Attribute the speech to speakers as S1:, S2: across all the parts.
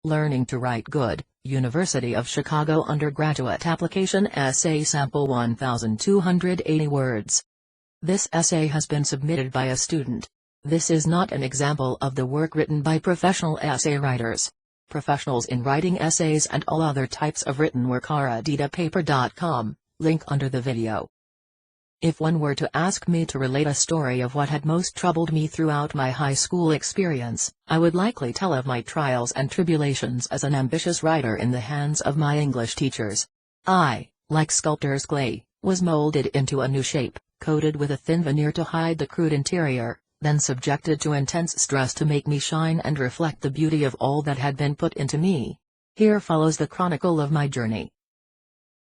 S1: Learning to Write Good, University of Chicago Undergraduate Application Essay Sample 1,280 words. This essay has been submitted by a student. This is not an example of the work written by professional essay writers. Professionals in writing essays and all other types of written work are at editapaper.com, link under the video. If one were to ask me to relate a story of what had most troubled me throughout my high school experience, I would likely tell of my trials and tribulations as an ambitious writer in the hands of my English teachers. I, like sculptor's clay, was molded into a new shape, coated with a thin veneer to hide the crude interior, then subjected to intense stress to make me shine and reflect the beauty of all that had been put into me. Here follows the chronicle of my journey.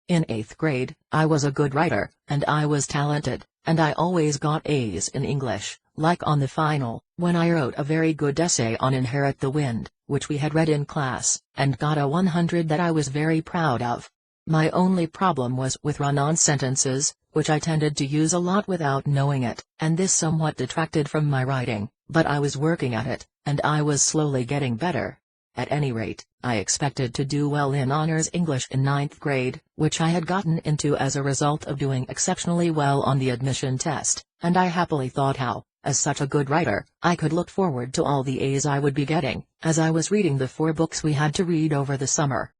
S1: In 8th grade, I was a good writer, and I was talented, and I always got A's in English, like on the final, when I wrote a very good essay on Inherit the Wind, which we had read in class, and got a 100 that I was very proud of. My only problem was with run-on sentences, which I tended to use a lot without knowing it, and this somewhat detracted from my writing, but I was working at it, and I was slowly getting better. At any rate, I expected to do well in honors English in 9th grade, which I had gotten into as a result of doing exceptionally well on the admission test, and I happily thought how, as such a good writer, I could look forward to all the A's I would be getting, as I was reading the 4 books we had to read over the summer.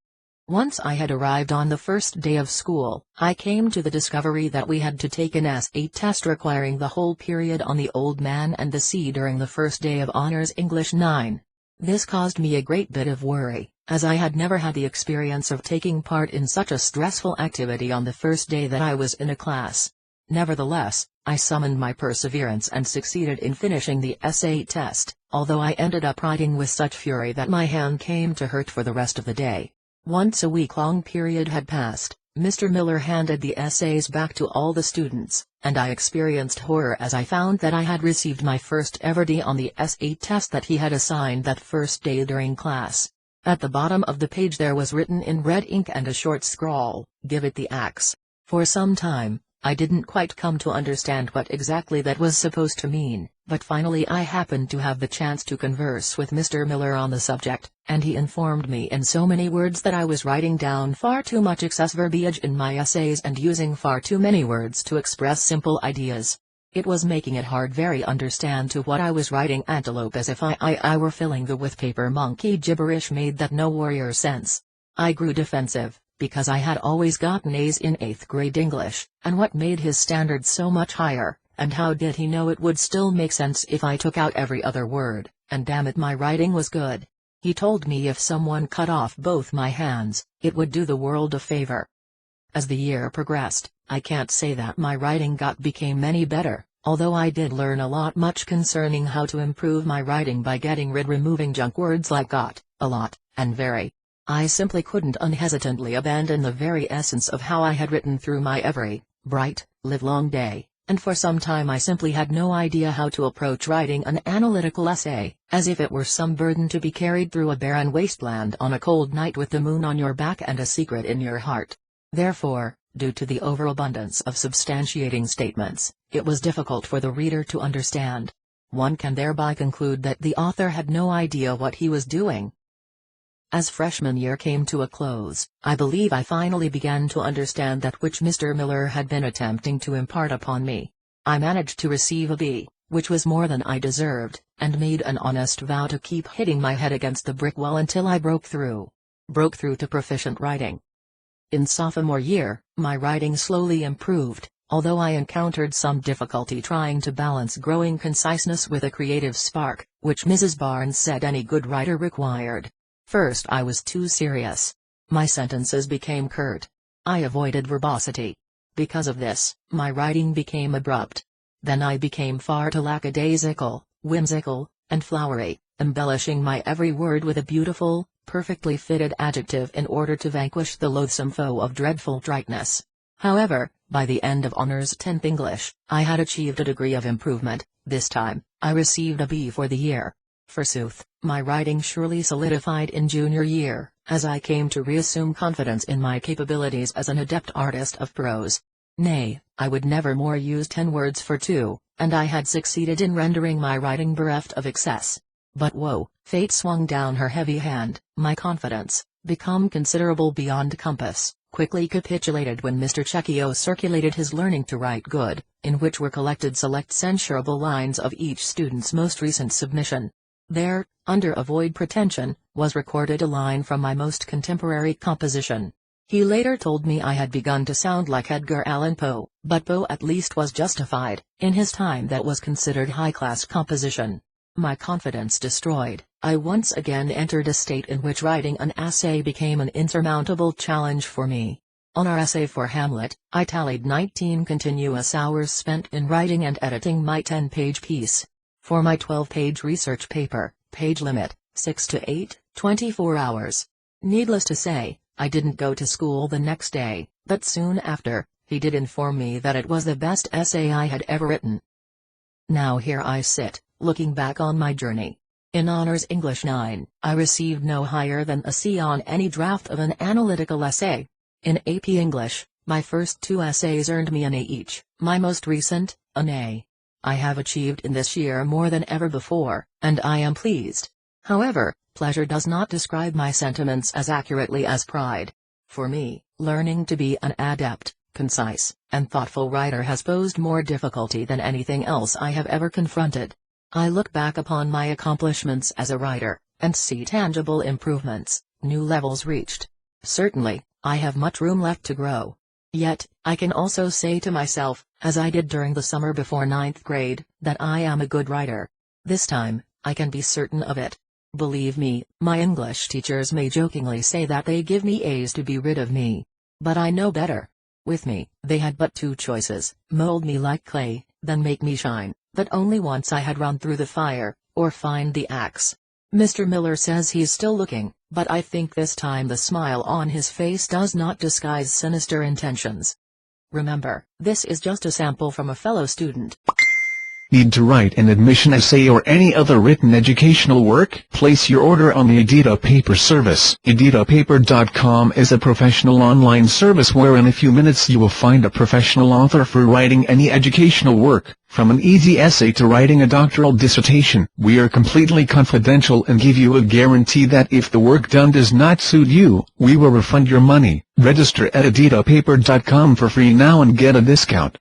S1: Once I had arrived on the first day of school, I came to the discovery that we had to take an essay test requiring the whole period on the Old Man and the Sea during the first day of honors English 9. This caused me a great bit of worry, as I had never had the experience of taking part in such a stressful activity on the first day that I was in a class. Nevertheless, I summoned my perseverance and succeeded in finishing the essay test, although I ended up writing with such fury that my hand came to hurt for the rest of the day. Once a week-long period had passed, Mr. Miller handed the essays back to all the students, and I experienced horror as I found that I had received my first ever D on the essay test that he had assigned that first day during class. At the bottom of the page there was written in red ink and a short scrawl, "Give it the axe." For some time, I didn't quite come to understand what exactly that was supposed to mean, but finally I happened to have the chance to converse with Mr. Miller on the subject, and he informed me in so many words that I was writing down far too much excess verbiage in my essays and using far too many words to express simple ideas. It was making it hard very understand to what I was writing antelope as if I were filling the with paper monkey gibberish made that no warrior sense. I grew defensive, because I had always gotten A's in 8th grade English, and what made his standards so much higher, and how did he know it would still make sense if I took out every other word, and damn it my writing was good. He told me if someone cut off both my hands, it would do the world a favor. As the year progressed, I can't say that my writing became any better, although I did learn a lot much concerning how to improve my writing by removing junk words like got, a lot, and very. I simply couldn't unhesitantly abandon the very essence of how I had written through my every, bright, livelong day, and for some time I simply had no idea how to approach writing an analytical essay, as if it were some burden to be carried through a barren wasteland on a cold night with the moon on your back and a secret in your heart. Therefore, due to the overabundance of substantiating statements, it was difficult for the reader to understand. One can thereby conclude that the author had no idea what he was doing. As freshman year came to a close, I believe I finally began to understand that which Mr. Miller had been attempting to impart upon me. I managed to receive a B, which was more than I deserved, and made an honest vow to keep hitting my head against the brick wall until I broke through to proficient writing. In sophomore year, my writing slowly improved, although I encountered some difficulty trying to balance growing conciseness with a creative spark, which Mrs. Barnes said any good writer required. First I was too serious. My sentences became curt. I avoided verbosity. Because of this, my writing became abrupt. Then I became far too lackadaisical, whimsical, and flowery, embellishing my every word with a beautiful, perfectly fitted adjective in order to vanquish the loathsome foe of dreadful triteness. However, by the end of honors 10th English, I had achieved a degree of improvement. This time, I received a B for the year. Forsooth, my writing surely solidified in junior year, as I came to reassume confidence in my capabilities as an adept artist of prose. Nay, I would never more use 10 words for 2, and I had succeeded in rendering my writing bereft of excess. But whoa, fate swung down her heavy hand. My confidence, become considerable beyond compass, quickly capitulated when Mr. Cecchio circulated his Learning to Write Good, in which were collected select censurable lines of each student's most recent submission. There, under Avoid Pretension, was recorded a line from my most contemporary composition. He later told me I had begun to sound like Edgar Allan Poe, but Poe at least was justified. In his time that was considered high-class composition. My confidence destroyed, I once again entered a state in which writing an essay became an insurmountable challenge for me. On our essay for Hamlet, I tallied 19 continuous hours spent in writing and editing my 10-page piece. For my 12-page research paper, page limit, 6 to 8, 24 hours. Needless to say, I didn't go to school the next day, but soon after, he did inform me that it was the best essay I had ever written. Now here I sit, looking back on my journey. In Honors English 9, I received no higher than a C on any draft of an analytical essay. In AP English, my first 2 essays earned me an A each, my most recent, an A. I have achieved in this year more than ever before, and I am pleased. However, pleasure does not describe my sentiments as accurately as pride. For me, learning to be an adept, concise, and thoughtful writer has posed more difficulty than anything else I have ever confronted. I look back upon my accomplishments as a writer, and see tangible improvements, new levels reached. Certainly, I have much room left to grow. Yet, I can also say to myself, as I did during the summer before 9th grade, that I am a good writer. This time, I can be certain of it. Believe me, my English teachers may jokingly say that they give me A's to be rid of me. But I know better. With me, they had but 2 choices, mold me like clay, then make me shine, but only once I had run through the fire, or find the axe. Mr. Miller says he's still looking, but I think this time the smile on his face does not disguise sinister intentions. Remember, this is just a sample from a fellow student.
S2: Need to write an admission essay or any other written educational work? Place your order on the Edita Paper service. EditaPaper.com is a professional online service where in a few minutes you will find a professional author for writing any educational work, from an easy essay to writing a doctoral dissertation. We are completely confidential and give you a guarantee that if the work done does not suit you, we will refund your money. Register at EditaPaper.com for free now and get a discount.